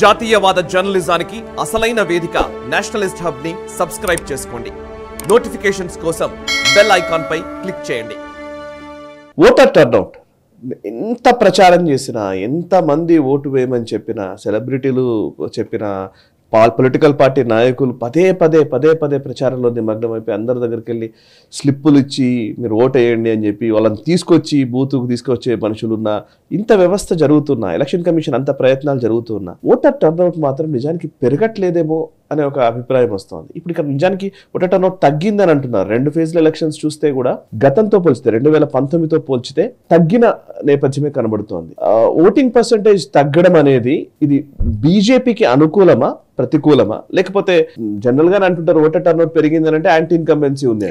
జాతీయవాద జర్నలిజానికి అసలైన వేదిక నేషనలిస్ట్ హబ్ ని సబ్స్క్రైబ్ చేసుకోండి. నోటిఫికేషన్స్ కోసం బెల్ ఐకాన్ పై క్లిక్ చేయండి. ఓటర్ టర్నౌట్ ఎంత ప్రచారం చేసినా, ఎంత మంది ఓటు వేయమని చెప్పినా, సెలబ్రిటీలు చెప్పిన పొలిటికల్ పార్టీ నాయకులు పదే పదే ప్రచారంలో నిమగ్నం అయిపోయి అందరి దగ్గరికి వెళ్ళి స్లిప్పులు ఇచ్చి మీరు ఓటు వేయండి అని చెప్పి వాళ్ళని తీసుకొచ్చి బూతుకు తీసుకొచ్చే మనుషులున్నా, ఇంత వ్యవస్థ జరుగుతున్నా, ఎలక్షన్ కమిషన్ అంత ప్రయత్నాలు జరుగుతున్నా ఓటర్ టర్నౌట్ మాత్రం నిజానికి పెరగట్లేదేమో అనే ఒక అభిప్రాయం వస్తుంది. ఇప్పుడు ఇక్కడ నిజానికి ఓటర్ టర్నౌట్ తగ్గిందని అంటున్నారు. 2 ఫేజ్ల ఎలక్షన్స్ చూస్తే కూడా గతంతో పోల్చితే 2019తో పోల్చితే తగ్గిన నేపథ్యమే కనబడుతోంది. ఓటింగ్ పర్సంటేజ్ తగ్గడం అనేది ఇది బీజేపీకి అనుకూలమా, ప్రతికూలమా? లేకపోతే జనరల్ గానే అంటుంటారు ఓటర్ టర్నౌట్ పెరిగిందని అంటే యాంటీ ఇన్కంబెన్సీ ఉంది.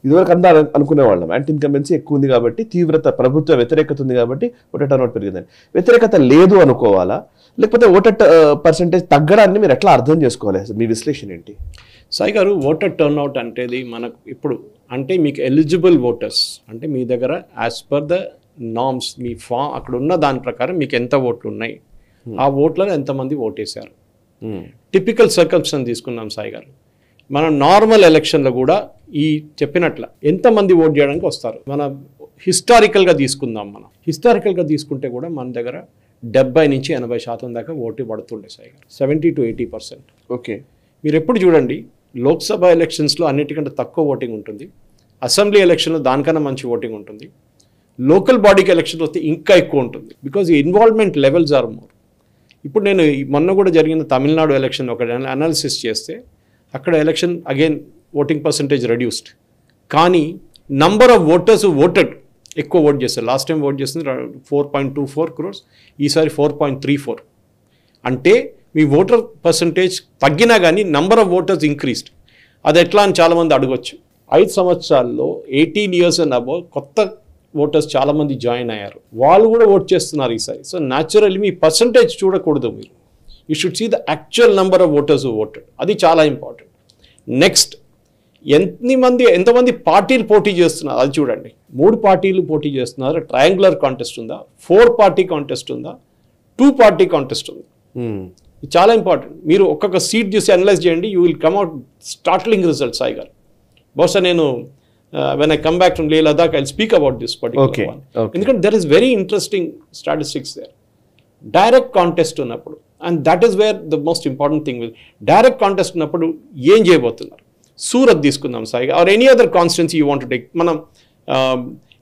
ఇదివరకు అంతా అనుకునే వాళ్ళం యాంటీ ఇన్కంబెన్సీ ఎక్కువ ఉంది కాబట్టి, తీవ్రత ప్రభుత్వ వ్యతిరేకత ఉంది కాబట్టి ఓటర్ టర్నౌట్ పెరిగిందని. వ్యతిరేకత లేదు అనుకోవాలా, లేకపోతే ఓటర్ పర్సంటేజ్ తగ్గడాన్ని మీరు ఎట్లా అర్థం చేసుకోవాలి? మీ విశ్లేషణ ఏంటి? సాయి గారు, ఓటర్ టర్న్అవుట్ అంటేది మనకు ఇప్పుడు అంటే మీకు ఎలిజిబుల్ ఓటర్స్ అంటే మీ దగ్గర యాజ్ పర్ ద నామ్స్ మీ ఫామ్ అక్కడ ఉన్న దాని ప్రకారం మీకు ఎంత ఓట్లు ఉన్నాయి, ఆ ఓట్లలో ఎంతమంది ఓటేశారు. టిపికల్ సర్కమ్స్టెన్స్ తీసుకున్నాం సాయి గారు. మనం నార్మల్ ఎలక్షన్లో కూడా ఈ చెప్పినట్ల ఎంతమంది ఓట్ చేయడానికి వస్తారు. మన హిస్టారికల్గా తీసుకుందాం. మనం హిస్టారికల్గా తీసుకుంటే కూడా మన దగ్గర 70 నుంచి 80% దాకా ఓటు పడుతుండే సాయి గారు. 70 to 80%. ఓకే, మీరు ఎప్పుడు చూడండి లోక్సభ ఎలక్షన్స్లో అన్నిటికంటే తక్కువ ఓటింగ్ ఉంటుంది, అసెంబ్లీ ఎలక్షన్లో దానికన్నా మంచి ఓటింగ్ ఉంటుంది, లోకల్ బాడీకి ఎలక్షన్ వస్తే ఇంకా ఎక్కువ ఉంటుంది. బికాజ్ ఈ ఇన్వాల్వ్మెంట్ లెవెల్స్ ఆర్ మోర్. ఇప్పుడు నేను మొన్న కూడా జరిగిన తమిళనాడు ఎలక్షన్ ఒక అనాలిసిస్ చేస్తే అక్కడ election again voting percentage reduced, కానీ నంబర్ ఆఫ్ ఓటర్స్ ఓటెడ్ ఎక్కువ ఓట్ చేస్తారు. లాస్ట్ టైం ఓట్ చేస్తుంది 4.24 crores, ఈసారి 4.34. అంటే మీ ఓటర్ పర్సంటేజ్ తగ్గినా కానీ నంబర్ ఆఫ్ ఓటర్స్ ఇంక్రీస్డ్. అది ఎట్లా అని చాలామంది అడగొచ్చు. 5 సంవత్సరాల్లో 18 years అండ్ అబౌవ్ కొత్త ఓటర్స్ చాలామంది జాయిన్ అయ్యారు, వాళ్ళు కూడా ఓట్ చేస్తున్నారు ఈసారి. సో న్యాచురల్లీ మీ పర్సంటేజ్ చూడకూడదు మీరు, you should see the actual number of voters voted. అది చాలా ఇంపార్టెంట్. నెక్స్ట్ ఎంతమంది పార్టీలు పోటీ చేస్తున్నారు అది చూడండి. 3 పార్టీలు పోటీ చేస్తున్నారు. ట్రయాంగులర్ కాంటెస్ట్ ఉందా, 4 పార్టీ కాంటెస్ట్ ఉందా, 2 పార్టీ కాంటెస్ట్ ఉంది. ఇది చాలా ఇంపార్టెంట్. మీరు ఒక్కొక్క సీట్ చూసి అనలైజ్ చేయండి, you will come out startling results. Sai గారు, బహుశా నేను when I come back from Leh Ladakh, I'll speak about this particular one. Because there is very interesting statistics there. Direct contest ఉన్నప్పుడు, and that is where the most important thing will. Direct contest ఉన్నప్పుడు ఏం చేయబోతున్నారు? సూరత్ తీసుకుందాం Sai, or any other constituency you want to take. మనం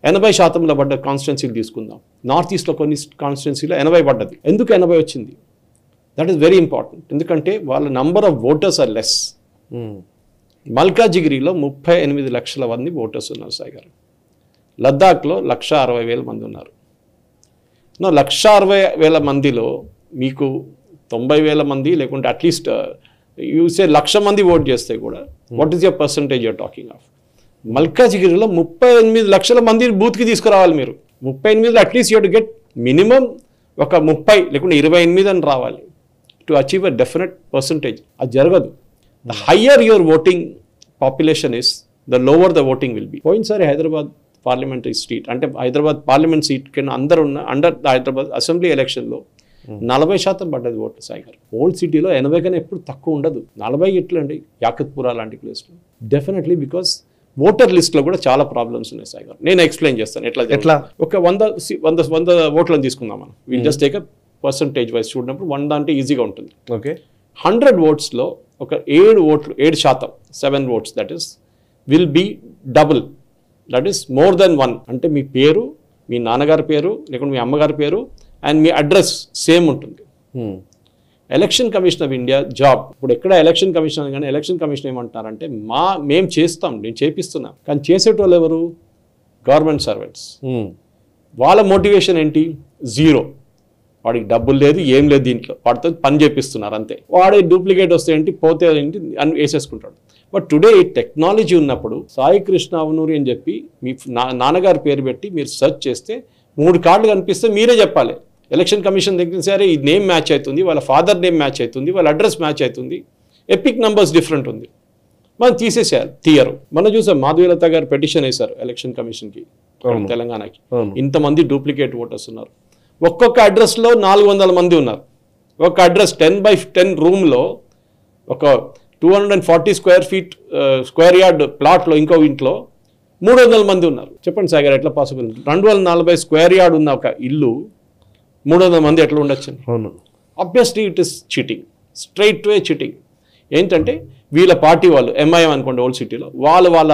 80% పడ్డ కాన్స్టిట్యున్సీలు తీసుకుందాం. North ఈస్ట్లో కొన్ని కాన్స్టిట్యున్సీలో 80 పడ్డది. ఎందుకు 80 వచ్చింది? That is very important. ఎందుకంటే వాళ్ళ number of voters are less. మల్కాజిగిరిలో 38 లక్షల మంది ఓటర్స్ ఉన్నారు సాయి గారు. లద్దాఖ్లో 1,60,000 మంది ఉన్నారు. 1,60,000 మందిలో మీకు 90,000 మంది లేకుంటే అట్లీస్ట్ యూసే 1,00,000 మంది ఓట్ చేస్తే కూడా what is your percentage you're talking of? మల్కాజిగిరిలో 38 లక్షల మంది బూత్కి తీసుకురావాలి మీరు. 38లో at least you to get minimum ఒక 30 లేకుంటే 28 అని రావాలి to achieve a definite percentage. అది జరగదు. The higher your voting population is, the lower the voting will be. పోయినసారి హైదరాబాద్ పార్లమెంటరీ సీట్ అంటే హైదరాబాద్ పార్లమెంట్ సీట్ కింద అందరు ఉన్న అండర్ హైదరాబాద్ అసెంబ్లీ ఎలక్షన్లో 40% పడ్డది ఓట్లు సాయి గారు. ఓల్డ్ సిటీలో 80 కన్నా ఎప్పుడు తక్కువ ఉండదు. 40 ఎట్లండి యాకత్పురా లాంటి ప్లేస్లో. డెఫినెట్లీ బికాస్ ఓటర్ లిస్ట్లో కూడా చాలా ప్రాబ్లమ్స్ ఉన్నాయి సాయి గారు. నేను ఎక్స్ప్లెయిన్ చేస్తాను ఎట్లా. ఒక 100 ఓట్లను తీసుకుందాం మనం. Will just take a percentage wise చూడడం 100 అంటే ఈజీగా ఉంటుంది. ఓకే, 100 ఓట్స్లో ఒక 7% 7 votes that is will be double, that is more than 1. అంటే మీ పేరు, మీ నాన్నగారి పేరు లేకుంటే మీ అమ్మగారి పేరు అండ్ మీ అడ్రస్ సేమ్ ఉంటుంది. Election commission of India job ఇప్పుడు ఎక్కడ ఎలక్షన్ కమిషన్ కానీ ఎలక్షన్ కమిషన్ ఏమంటున్నారంటే మేము చేస్తాం, నేను చేపిస్తున్నాం, కానీ చేసేటోళ్ళు ఎవరు? Government servants. వాళ్ళ మోటివేషన్ ఏంటి? 0. వాడికి డబ్బులు లేదు, ఏం లేదు, దీంట్లో వాడితో పని చేపిస్తున్నారు అంతే. వాడి డూప్లికేట్ వస్తే ఏంటి, పోతే ఏంటి అని వేసేసుకుంటాడు. బట్ టుడే టెక్నాలజీ ఉన్నప్పుడు సాయి కృష్ణ అవనూరి అని చెప్పి మీ నాన్నగారి పేరు పెట్టి మీరు సెర్చ్ చేస్తే 3 కార్డులు కనిపిస్తే మీరే చెప్పాలి. ఎలక్షన్ కమిషన్ దగ్గర సరే ఈ నేమ్ మ్యాచ్ అవుతుంది, వాళ్ళ ఫాదర్ నేమ్ మ్యాచ్ అవుతుంది, వాళ్ళ అడ్రస్ మ్యాచ్ అవుతుంది, ఎపిక్ నంబర్స్ డిఫరెంట్ ఉంది, మనం తీయరు. మనం చూసాం మాధవీలత గారు పెటిషన్ వేశారు ఎలక్షన్ కమిషన్కి తెలంగాణకి. ఇంతమంది డూప్లికేట్ ఓటర్స్ ఉన్నారు. ఒక్కొక్క అడ్రస్లో 400 మంది ఉన్నారు. ఒక అడ్రస్ 10x10 రూమ్లో ఒక 240 స్క్వేర్ యార్డ్ ప్లాట్లో ఇంకో ఇంట్లో 300 మంది ఉన్నారు. చెప్పండి సాగర్, ఎట్లా పాసిబుల్? 240 స్క్వేర్ యార్డ్ ఉన్న ఒక ఇల్లు 300 మంది ఎట్లా ఉండొచ్చు? అవును. Obviously it is cheating, straight way cheating. ఏంటంటే వీళ్ళ పార్టీ వాళ్ళు ఎంఐఎం అనుకోండి ఓల్డ్ సిటీలో, వాళ్ళ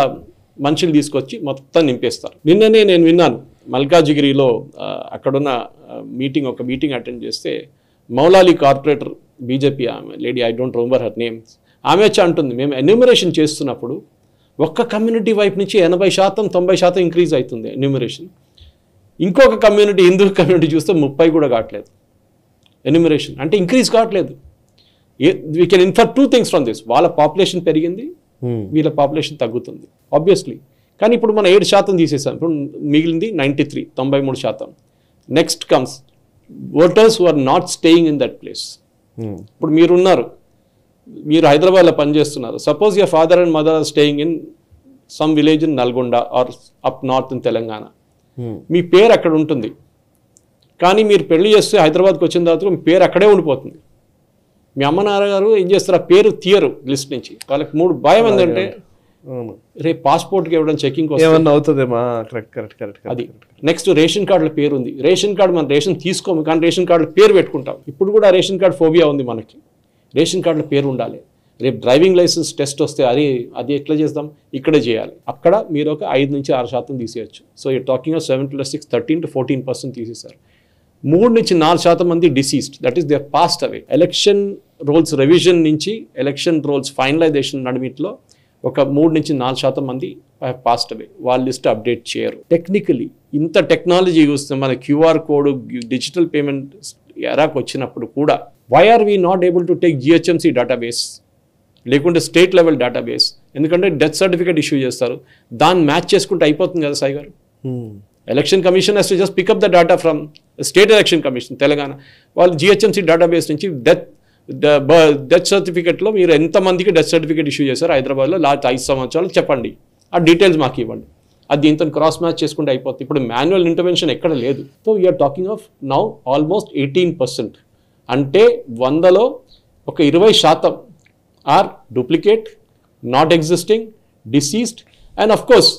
మనుషులు తీసుకొచ్చి మొత్తం నింపేస్తారు. నిన్ననే నేను విన్నాను మల్కాజిగిరిలో అక్కడున్న ఒక మీటింగ్ అటెండ్ చేస్తే మౌలాలి కార్పొరేటర్ బీజేపీ ఆమె lady, I don't remember her names, ఆమె వచ్చి అంటుంది మేము ఎన్యూమరేషన్ చేస్తున్నప్పుడు ఒక్క కమ్యూనిటీ వైపు నుంచి 80% 90% ఇంక్రీజ్ అవుతుంది ఎన్యూమరేషన్. ఇంకొక కమ్యూనిటీ, హిందూ కమ్యూనిటీ చూస్తే 30 కూడా కావట్లేదు ఎన్యూమరేషన్, అంటే ఇంక్రీజ్ కావట్లేదు. We can infer 2 things from this. వాళ్ళ పాపులేషన్ పెరిగింది, వీళ్ళ పాపులేషన్ తగ్గుతుంది ఆబ్వియస్లీ. కానీ ఇప్పుడు మనం 7% తీసేసాం, ఇప్పుడు మిగిలింది 93%. Next comes voters who are not staying in that place. ఇప్పుడు మీరు హైదరాబాద్లో పనిచేస్తున్నారు. Suppose your father and mother are staying in some village in Nalgonda or up north in Telangana. మీ పేరు అక్కడ ఉంటుంది, కానీ మీరు పెళ్లి చేస్తే హైదరాబాద్కి వచ్చిన తర్వాత మీ పేరు అక్కడే ఉండిపోతుంది. మీ అమ్మ నాన్నగారు ఏం చేస్తారు, ఆ పేరు తీయరు లిస్ట్ నుంచి. వాళ్ళకి 3 భయం ఏంటంటే రేపు పాస్పోర్ట్కి ఇవ్వడం చెకింగ్ అవుతుందేమా. అది నెక్స్ట్ రేషన్ కార్డుల పేరు ఉంది. రేషన్ కార్డు మనం రేషన్ తీసుకోము, కానీ రేషన్ కార్డుల పేరు పెట్టుకుంటాం. ఇప్పుడు కూడా రేషన్ కార్డు ఫోబియా ఉంది మనకి. రేషన్ కార్డుల పేరు ఉండాలి. రేపు డ్రైవింగ్ లైసెన్స్ టెస్ట్ వస్తే అది ఎట్లా చేస్తాం, ఇక్కడే చేయాలి. అక్కడ మీరు ఒక 5 నుంచి 6% తీసేయచ్చు. So you talking of 7 + 6 13 to 14% తీసేశారు. 3 నుంచి 4% మంది deceased, that is they passed away. Election rolls revision నుంచి ఎలక్షన్ రోల్స్ ఫైనలైజేషన్ నడిమిట్లో ఒక 3 నుంచి 4% మంది పాస్డ్ అవే. వాళ్ళ లిస్ట్ అప్డేట్ చేయరు. టెక్నికలీ ఇంత టెక్నాలజీ చూస్తే మన క్యూఆర్ కోడ్ డిజిటల్ పేమెంట్ ఎరాకు వచ్చినప్పుడు కూడా why are we not able to take GHMC database లేకుంటే స్టేట్ లెవెల్ డేటాబేస్? ఎందుకంటే డెత్ సర్టిఫికేట్ ఇష్యూ చేస్తారు, దాన్ని మ్యాచ్ చేసుకుంటే అయిపోతుంది కదా సాయి గారు. Election commission has to just pick up the data from state election commission Telangana. వాళ్ళు జిహెచ్ఎంసీ డేటాబేస్ నుంచి డెత్ సర్టిఫికేట్లో మీరు ఎంతమందికి డెత్ సర్టిఫికేట్ ఇష్యూ చేశారు హైదరాబాద్లో లాస్ట్ 5 సంవత్సరాలు చెప్పండి, ఆ డీటెయిల్స్ మాకు ఇవ్వండి. అది దీంతో క్రాస్ మ్యాచ్ చేసుకుంటే అయిపోతుంది. ఇప్పుడు మాన్యువల్ ఇంటర్వెన్షన్ ఎక్కడ లేదు. So we are talking of now almost 18%. అంటే 100లో ఒక 20% are duplicate, not existing, deceased. And of course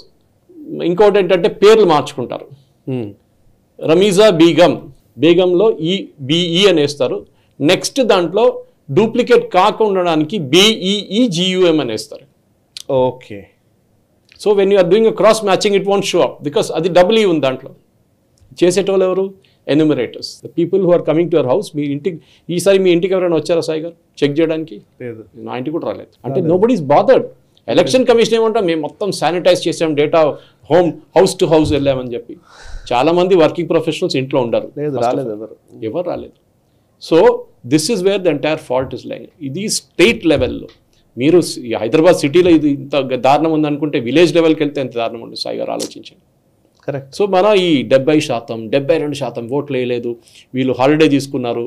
ఇంకోటి ఏంటంటే పేర్లు మార్చుకుంటారు. రమీజా బేగంలో బిఈ అని వేస్తారు. నెక్స్ట్ దాంట్లో డూప్లికేట్ కాకుండడానికి BEEGUM అని వేస్తారు. Okay. So when you're doing cross matching it won't show up, because అది డబుల్ ఉంది దాంట్లో. చేసేటోళ్ళు ఎవరు? Enumerators, the people who are coming to your house. మీ ఇంటికి ఈసారి మీ ఇంటికి ఎవరైనా వచ్చారా సాయి గారు చెక్ చేయడానికి? లేదు, నా ఇంటికి కూడా రాలేదు. అంటే nobody is bothered. Election commission ఏమంటాం, మేము మొత్తం శానిటైజ్ చేసాం, డేటా హౌస్ టు హౌస్ వెళ్ళామని చెప్పి. చాలా మంది వర్కింగ్ ప్రొఫెషనల్స్ ఇంట్లో ఉండరు, ఎవరు రాలేదు. So this is where the entire fault is lying. ఇది స్టేట్ లెవెల్లో. మీరు హైదరాబాద్ సిటీలో ఇది ఇంత దారుణం ఉందనుకుంటే విలేజ్ లెవెల్కి వెళ్తే ఎంత దారుణం ఉంటుంది సాయి గారు, ఆలోచించండి. కరెక్ట్. సో మన ఈ 70% 72% ఓట్లు వేయలేదు, వీళ్ళు హాలిడే తీసుకున్నారు.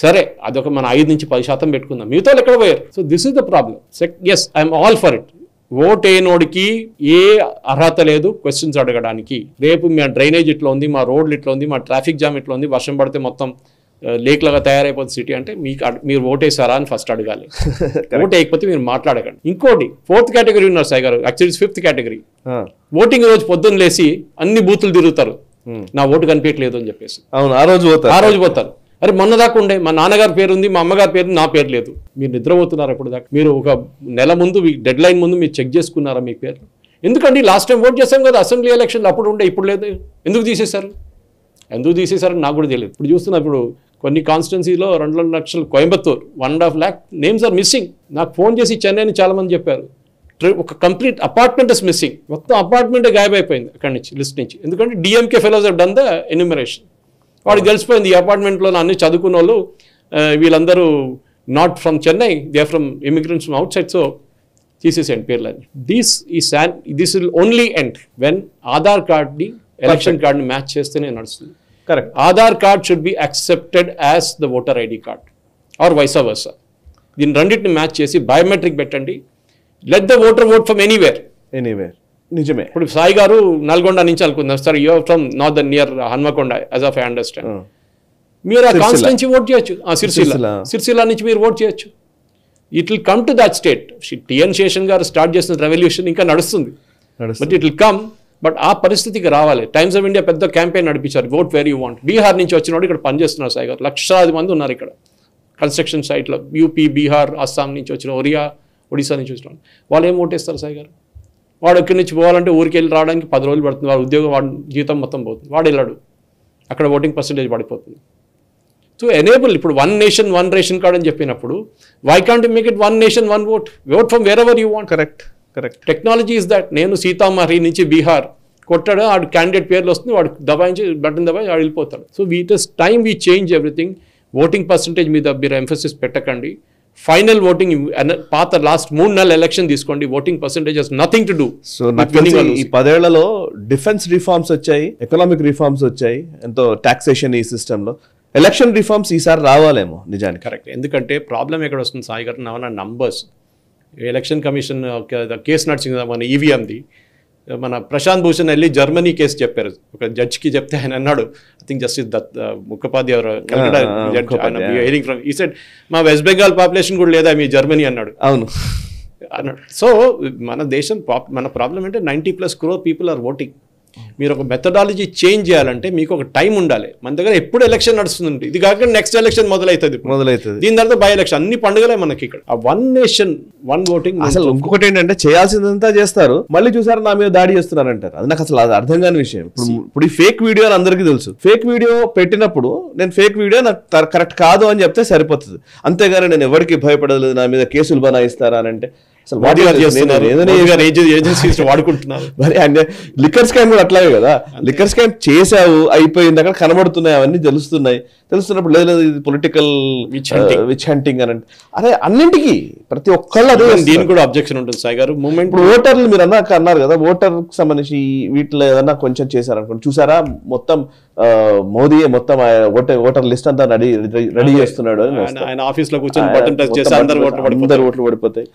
సరే, అదొక మన 5 నుంచి 10% పెట్టుకుందాం, మిగతా ఎక్కడ పోయారు? So this is the problem. Yes, I'm all for it. Vote వేయనోడికి ఏ అర్హత లేదు క్వశ్చన్స్ అడగడానికి. రేపు మా డ్రైనేజ్ ఇట్లా ఉంది, మా రోడ్లు ఇట్లా ఉంది, మా ట్రాఫిక్ జామ్ ఇట్లా ఉంది, వర్షం పడితే మొత్తం లేక్లాగా తయారైపోతుంది సిటీ అంటే మీరు ఓటేసారా అని ఫస్ట్ అడగాలి. ఓట్ వేయకపోతే మీరు మాట్లాడకండి. ఇంకోటి 4th కేటగిరీ ఉన్నారు సాయి గారు, యాక్చువల్లీ 5th కేటగిరీ. ఓటింగ్ రోజు పొద్దున్న లేసి అన్ని బూతులు తిరుగుతారు, నా ఓటు కనిపించట్లేదు అని చెప్పేసి. అవును, ఆ రోజు పోతారు. అరే మొన్న దాకా ఉండే మా నాన్నగారి పేరు ఉంది, మా అమ్మగారి పేరు, నా పేరు లేదు. మీరు నిద్రపోతున్నారు ఇప్పుడు దాకా. మీరు ఒక నెల ముందు డెడ్ లైన్ ముందు మీరు చెక్ చేసుకున్నారా మీ పేరు? ఎందుకండి లాస్ట్ టైం ఓట్ చేస్తాం కదా అసెంబ్లీ ఎలక్షన్లు, అప్పుడు ఉండే ఇప్పుడు లేదు. ఎందుకు తీసేశారు నాకు కూడా తెలియదు. ఇప్పుడు చూస్తున్నా, ఇప్పుడు కొన్ని కాన్స్టిట్యున్సీలో 2 లక్షలు, Coimbatore 1.5 lakh names are missing. నాకు ఫోన్ చేసి చెన్నైని చాలా మంది చెప్పారు, ఒక కంప్లీట్ అపార్ట్మెంట్ ఇస్ మిస్సింగ్. మొత్తం అపార్ట్మెంటే గాయబైపోయింది అక్కడి నుంచి, లిస్ట్ నుంచి. ఎందుకంటే DMK fellows have done the enumeration. వాడికి తెలిసిపోయింది ఈ అపార్ట్మెంట్లో అన్ని చదువుకున్న వాళ్ళు వీళ్ళందరూ not from Chennai, they are from immigrants from outside. So తీసేసేయండి పేర్లని. This will only end when Aadhaar కార్డ్ని ఎలక్షన్ కార్డ్ని మ్యాచ్ చేస్తేనే నడుస్తుంది. Correct. Aadhaar card should be accepted as the voter ID card or vice versa. దీన్ని రెండింటిని మ్యాచ్ చేసి biometric పెట్టండి. Let the voter vote from anywhere. నిజమే. ఇప్పుడు సాయి గారు నల్గొండ నుంచి అనుకుందాం, sir you from northern near Hanamkonda as of I understand. మీరు ఆ కాన్స్టిట్యున్సీ ఓట్ చేయొచ్చు. సిరిసిల్ల నుంచి మీరు ఓట్ చేయొచ్చు. It will come to that state. T N Seshan గారు స్టార్ట్ చేసిన రెవల్యూషన్ ఇంకా నడుస్తుంది, but it will come. But ఆ పరిస్థితికి రావాలి. టైమ్స్ ఆఫ్ ఇండియా పెద్ద క్యాంపెయిన్ నడిపించారు, vote where you want. Bihar నుంచి వచ్చినోడు ఇక్కడ పనిచేస్తున్నారు సాయి గారు, లక్షలాది మంది ఉన్నారు ఇక్కడ కన్స్ట్రక్షన్ సైట్లో. యూపీ, బీహార్, అస్సాం నుంచి వచ్చిన, ఒడిశా నుంచి వచ్చిన వాళ్ళు ఏం ఓటేస్తారు సాయి గారు? వాడు ఇక్కడి నుంచి పోవాలంటే ఊరికి వెళ్ళి రావడానికి 10 రోజులు పడుతుంది, వాడు ఉద్యోగం, వాడి జీతం మొత్తం పోతుంది, వాడు వెళ్ళాడు, అక్కడ ఓటింగ్ పర్సెంటేజ్ పడిపోతుంది. సో ఎనేబుల్, ఇప్పుడు 1 నేషన్ 1 రేషన్ కార్డ్ అని చెప్పినప్పుడు why can't you make it 1 nation 1 vote? Vote from wherever you want. Correct. Technology is that. నేను సీతామహి నుంచి బీహార్ కొట్టాడు, ఆడు క్యాండిడేట్ పేర్లు వస్తుంది, వాడు దబాయించి బటన్ దబాయి వాడు వెళ్ళిపోతాడు. So it is time we change everything. Voting percentage మీద మీరు ఎంఫసిస్ పెట్టకండి. ఫైనల్ ఓటింగ్ పాత లాస్ట్ 3 నెలల ఎలక్షన్ తీసుకోండి, voting percentage has nothing to do. So ఈ 10 ఏళ్లలో డిఫెన్స్ రిఫార్మ్స్ వచ్చాయి, ఎకనామిక్ రిఫార్మ్స్ వచ్చాయి, ఎంతో టాక్సేషన్ ఈ సిస్టంలో. ఎలక్షన్ రిఫార్మ్స్ ఈసారి రావాలేమో నిజానికి. కరెక్ట్. ఎందుకంటే ప్రాబ్లం ఎక్కడ వస్తుంది సాయి గారు, నా నంబర్స్. ఎలక్షన్ కమిషన్ కేసు నడిచింది మన ఈవీఎంది. మన ప్రశాంత్ భూషణ్ వెళ్ళి జర్మనీ కేసు చెప్పారు ఒక జడ్జికి, చెప్తే ఆయన అన్నాడు, I think justice Mukhopadhyay hearing from, ఈ సెడ్ మా వెస్ట్ బెంగాల్ పాపులేషన్ కూడా లేదా మీ జర్మనీ అన్నాడు. అవును అన్నాడు. సో మన దేశం మన ప్రాబ్లం అంటే 90+ crore పీపుల్ ఆర్ ఓటింగ్. మీరు ఒక మెథడాలజీ చేంజ్ చేయాలంటే మీకు ఒక టైం ఉండాలి. మన దగ్గర ఎప్పుడు ఎలక్షన్ నడుస్తుంది, ఇది కాక నెక్స్ట్ ఎలక్షన్ మొదలవుతుంది. దీని తర్వాత బై ఎలక్షన్, అన్ని పండుగలే మనకి ఇక్కడ. ఆ 1 నేషన్ 1 ఓటింగ్. అసలు ఇంకొకటి ఏంటంటే చేయాల్సిందంతా చేస్తారు, మళ్ళీ చూసారు నా మీద దాడి చేస్తున్నారు అంటారు. అది నాకు అసలు అర్థం కాని విషయం. ఇప్పుడు ఈ ఫేక్ వీడియో అని అందరికీ తెలుసు. ఫేక్ వీడియో పెట్టినప్పుడు నేను ఫేక్ వీడియో నాకు కరెక్ట్ కాదు అని చెప్తే సరిపోతుంది, అంతేగాని నేను ఎవరికి భయపడలేదు నా మీద కేసులు బనాయిస్తారా అని అంటే వాడుకుంటున్నారు. లిక్కర్ స్కామ్ కూడా అట్లాగే కదా. లిక్కర్ స్కామ్ చేసావు, అయిపోయింది, అక్కడ కనబడుతున్నాయి, అవన్నీ తెలుస్తున్నప్పుడు లేదు ఇది పొలిటికల్ విచ్ హంటింగ్ అని అంటే, అదే అన్నింటికి ప్రతి ఒక్కళ్ళు అదే. దీనికి కూడా అబ్జెక్షన్ ఉంటుంది సాయి గారు. మూమెంట్ ఇప్పుడు ఓటర్లు మీరు అన్నారు కదా, ఓటర్ సంబంధించి వీటిలో ఏదన్నా కొంచెం చేశారనుకోండి, చూసారా మొత్తం మోదీ మొత్తం ఓటర్ లిస్ట్ అంతా రెడీ చేస్తున్నాడు అని ఆయన ఆఫీస్ లో కూర్చొని బటన్ టచ్ చేసి అందరు ఓట్లు పడిపోతాయి.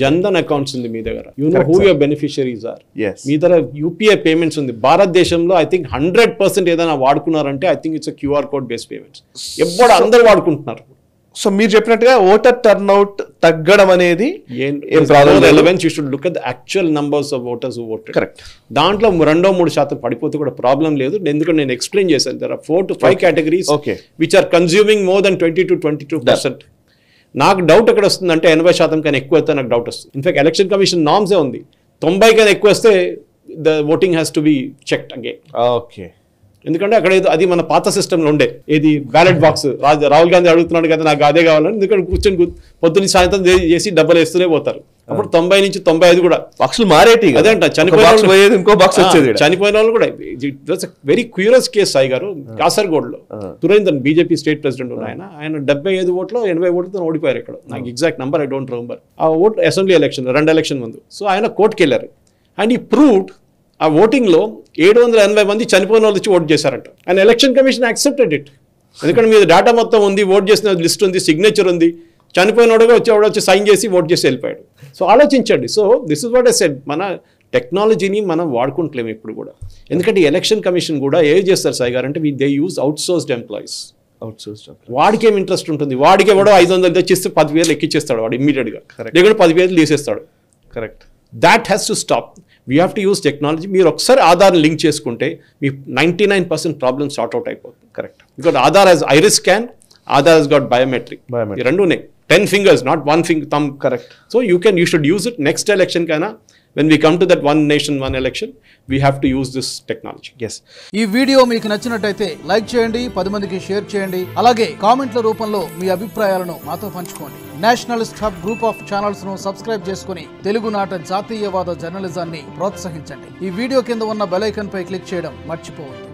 జన్ధన్ అకౌంట్స్ ఉంది మీ దగ్గర, you know who your beneficiaries are. మీ దగ్గర యూపీఐ పేమెంట్స్ ఉంది. భారతదేశంలో ఐ థింక్ 100% ఏదైనా వాడుకున్నారంటే I think it's QR code based payments. ఎప్పుడు అందరు వాడుకుంటున్నారు. సో మీరు చెప్పినట్టుగా ఓటర్ టర్న్అవుట్ తగ్గడం అనేది relevance, you should look at the actual numbers of voters who voted. Correct. దాంట్లో 2-3% పడిపోతే కూడా ప్రాబ్లం లేదు. ఎందుకంటే నేను ఎక్స్ప్లెయిన్ చేశాను, there are 4 to 5 categories which are consuming more than 20 to 22%. నాకు డౌట్ ఎక్కడ వస్తుందంటే 80% కన్నా ఎక్కువ అయితే నాకు డౌట్ వస్తుంది. ఇన్ఫాక్ట్ ఎలక్షన్ కమిషన్ నామ్సే ఉంది, 90 కన్నా ఎక్కువ వస్తే the voting has to be checked again. Okay. ఎందుకంటే అక్కడ అది మన పాత సిస్టంలో ఉండే, ఏది బ్యాలెట్ బాక్స్. రాహుల్ గాంధీ అడుగుతున్నాడు కదా నాకు అదే కావాలని, ఎందుకంటే కూర్చొని పొద్దున్న సాయంత్రం చేసి డబ్బులు వేస్తూనే పోతారు. అప్పుడు 90 నుంచి 95 కూడా బాక్సులు మారేటి. అదే అంట, చనిపోయిన వాళ్ళు కూడా. వెరీ క్యూరియస్ కేసు సాయి గారు. కాసర్గోడ్లో తురేందర్ బీజేపీ స్టేట్ ప్రెసిడెంట్ ఆయన 75 ఓట్లు 80 ఓట్లతో ఓడిపోయారు ఇక్కడ. నాకు exact number I don't remember. ఆ ఓట్ అసెంబ్లీ ఎలక్షన్ 2 ఎలక్షన్ ముందు. సో ఆయన కోర్టుకి వెళ్ళారు అండ్ ఈ ప్రూవ్డ్ ఆ ఓటింగ్లో 780 మంది చనిపోయిన వాళ్ళు వచ్చి ఓట్ చేశారంట. And election commission accepted it. ఎందుకంటే మీద డేటా మొత్తం ఉంది, ఓట్ చేసిన లిస్ట్ ఉంది, సిగ్నేచర్ ఉంది. చనిపోయినోడుగా వచ్చి సైన్ చేసి ఓట్ చేసి వెళ్ళిపోయాడు. సో ఆలోచించండి. So this is what I said, మన టెక్నాలజీని మనం వాడుకుంటలేము ఇప్పుడు కూడా. ఎందుకంటే ఎలక్షన్ కమిషన్ కూడా ఏం చేస్తారు సాయి గారు అంటే దే యూజ్ అవుట్సోర్స్డ్ ఎంప్లాయీస్. వాడికి ఏం ఇంట్రెస్ట్ ఉంటుంది, వాడికి ఎవడో 500 తెచ్చిస్తే 10,000 ఎక్కిచ్చేస్తాడు వాడు ఇమ్మీడియట్గా, లేకుంటే 10,000 తీసేస్తాడు. Correct. That has to stop. We have to use technology. మీరు ఒకసారి ఆధార్ లింక్ చేసుకుంటే మీ 99% ప్రాబ్లమ్ సార్ట్ అవుట్ అయిపోతుంది. Correct. Because Aadhaar has iris scan, Aadhaar has got biometric. ఈ రెండునే 10 fingers, not 1 finger thumb. Correct. So you should use it next election kaina. When we come to that 1 nation 1 election, we have to use this technology. Yes. ఈ video మీకు నచ్చినట్టయితే like చేయండి, 10 మందికి share చేయండి. అలాగే కామెంట్ల రూపంలో మీ అభిప్రాయాలను మాతో పంచుకోండి. Nationalist hub group of channels ను సబ్స్క్రైబ్ చేసుకుని తెలుగునాట జాతీయవాద జర్నలిజాన్ని ప్రోత్సహించండి. ఈ వీడియో కింద ఉన్న బెల్ ఐకాన్ పై క్లిక్ చేయడం మర్చిపోవద్దు.